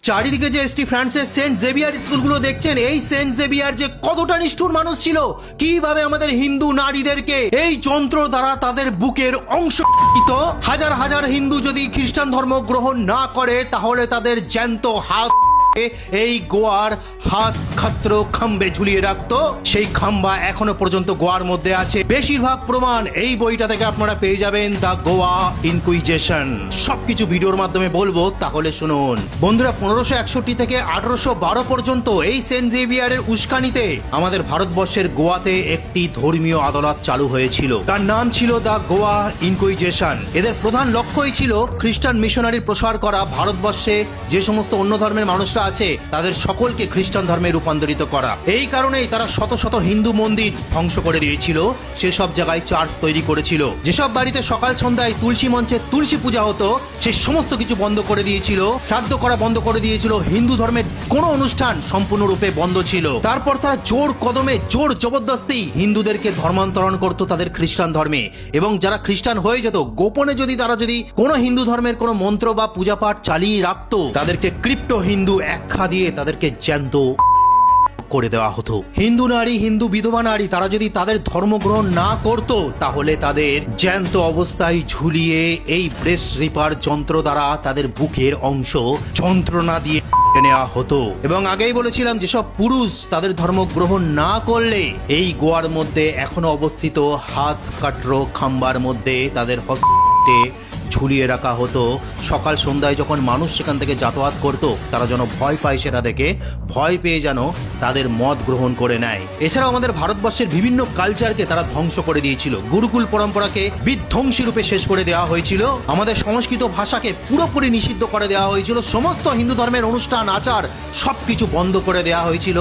চারিদিকে যে এসটি ফ্রান্সের সেন্ট জেভিয়ার স্কুলগুলো দেখছেন, এই সেন্ট জেভিয়ার যে কতটা নিষ্ঠুর মানুষ ছিল, কিভাবে আমাদের হিন্দু নারীদেরকে এই যন্ত্র দ্বারা তাদের বুকের অংশ হাজার হাজার হিন্দু যদি খ্রিস্টান ধর্ম গ্রহণ না করে তাহলে তাদের জ্যান্ত হাত এই গোয়ার হাত খাত্র খাম্বে ঝুলিয়ে রাখতো। সেই খাম্বা এখনো পর্যন্ত গোয়ার মধ্যে আছে। বেশিরভাগ প্রমাণ এই বইটা থেকে আপনারা পেয়ে যাবেন, দ্য গোয়া ইনকুইজিশন। সবকিছু ভিডিওর মাধ্যমে বলবো, তাহলে শুনুন। বন্ধুরা, 1561 থেকে 1812 পর্যন্ত এই সেন্ট জেভিয়ারের উস্কানিতে আমাদের ভারতবর্ষের গোয়াতে একটি ধর্মীয় আদালত চালু হয়েছিল। তার নাম ছিল দ্য গোয়া ইনকুইজিশন। এদের প্রধান লক্ষ্যই ছিল খ্রিস্টান মিশনারির প্রসার করা, ভারতবর্ষে যে সমস্ত অন্য ধর্মের মানুষরা আছে তাদের সকলকে খ্রিস্টান ধর্মে রূপান্তরিত করা। এই কারণেই তারা শত শত হিন্দু মন্দির ধ্বংস করে দিয়েছিল, সেসব জায়গায় চার্চ তৈরি করেছিল। যেসব বাড়িতে সকাল সন্ধ্যায় তুলসী মঞ্চে তুলসী পূজা হতো সেই সমস্ত কিছু বন্ধ করে দিয়েছিল, শ্রাদ্ধ করা বন্ধ করে দিয়েছিল, হিন্দু ধর্মের কোনো অনুষ্ঠান সম্পূর্ণরূপে বন্ধ ছিল। তারপর তারা জোর কদমে জোর জবরদস্তি হিন্দুদেরকে ধর্মান্তরণ করতো তাদের খ্রিস্টান ধর্মে, এবং যারা খ্রিস্টান হয়ে যেত গোপনে তারা যদি কোনো হিন্দু ধর্মের কোনো মন্ত্র বা পূজা পাঠ চালিয়ে রাখতো, তাদেরকে ক্রিপ্টো হিন্দু আখ্যা দিয়ে তাদেরকে জ্যান্ত করে দেওয়া হতো। হিন্দু নারী, হিন্দু বিধবা নারী তারা যদি তাদের ধর্ম গ্রহণ না করত তাহলে তাদের জ্যান্ত অবস্থায় ঝুলিয়ে এই ব্রেস্ট রিপার যন্ত্র দ্বারা তাদের বুকের অংশ যন্ত্রণা দিয়ে নেওয়া হতো। এবং আগেই বলেছিলাম, যেসব পুরুষ তাদের ধর্ম গ্রহণ না করলে এই গোয়ার মধ্যে এখনো অবস্থিত হাত কাটরো খাম্বার মধ্যে তাদের হস্তে ঝুলিয়ে রাখা হতো। সকাল সন্ধ্যায় যখন মানুষ সেখান থেকে যাতায়াত করত, তারা যেন ভয় পায়, সেটা দেখে ভয় পেয়ে যেন তাদের মত গ্রহণ করে নেয়। এছাড়াও আমাদের ভারতবর্ষের বিভিন্ন কালচারকে তারা ধ্বংস করে দিয়েছিল। গুরুকুল পরম্পরাকে বিধ্বংসী রূপে শেষ করে দেওয়া হয়েছিল। আমাদের সংস্কৃত ভাষাকে পুরোপুরি নিষিদ্ধ করে দেওয়া হয়েছিল। সমস্ত হিন্দু ধর্মের অনুষ্ঠান আচার সবকিছু বন্ধ করে দেওয়া হয়েছিল।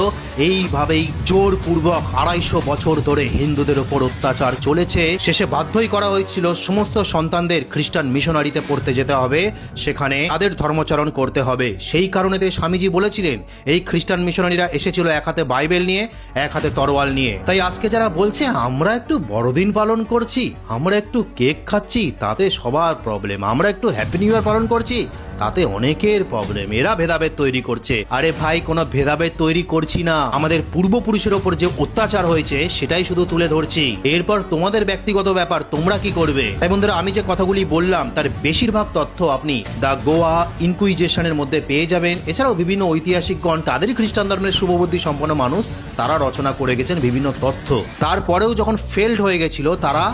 এইভাবেই জোরপূর্বক 250 বছর ধরে হিন্দুদের ওপর অত্যাচার চলেছে। শেষে বাধ্যই করা হয়েছিল সমস্ত সন্তানদের খ্রিস্টান মিশনারিতে পড়তে যেতে হবে, সেখানে তাদের ধর্মচরণ করতে হবে। সেই কারণে স্বামীজি বলেছিলেন, এই খ্রিস্টান মিশনারিরা এসেছিল এক হাতে বাইবেল নিয়ে, এক হাতে তরোয়াল নিয়ে। তাই আজকে যারা বলছে আমরা একটু বড়দিন পালন করছি, আমরা একটু কেক খাচ্ছি, তাতে সবার প্রবলেম, আমরা একটু হ্যাপি নিউ ইয়ার পালন করছি, তাতে অনেকের প্রবলেম, এরা ভেদাভেদ তৈরি করছে। আরে ভাই, কোনো ভেদাভেদ তৈরি করছি না, আমাদের পূর্বপুরুষের ওপর যে অত্যাচার হয়েছে সেটাই শুধু তুলে ধরছি। এরপর তোমাদের ব্যক্তিগত ব্যাপার, তোমরা কি করবে। তাই বন্ধুরা, আমি যে কথাগুলি বললাম তার বেশিরভাগ তথ্য আপনি দ্য গোয়া ইনকুইজিশনের মধ্যে পেয়ে যাবেন। এছাড়াও বিভিন্ন ঐতিহাসিকগণ, তাদেরই খ্রিস্টান ধর্মের শুভবুদ্ধি সম্পন্ন মানুষ, তারা রচনা করে গেছেন বিভিন্ন তথ্য। তারপরেও যখন ফেল্ড হয়ে গেছিল, তারা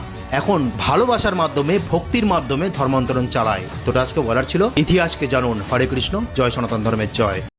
এখন ভালোবাসার মাধ্যমে, ভক্তির মাধ্যমে ধর্মান্তরণ চালায়। তো আজকে বলার ছিল, ইতিহাসকে জানুন। হরে কৃষ্ণ, জয় সনাতন ধর্মের জয়।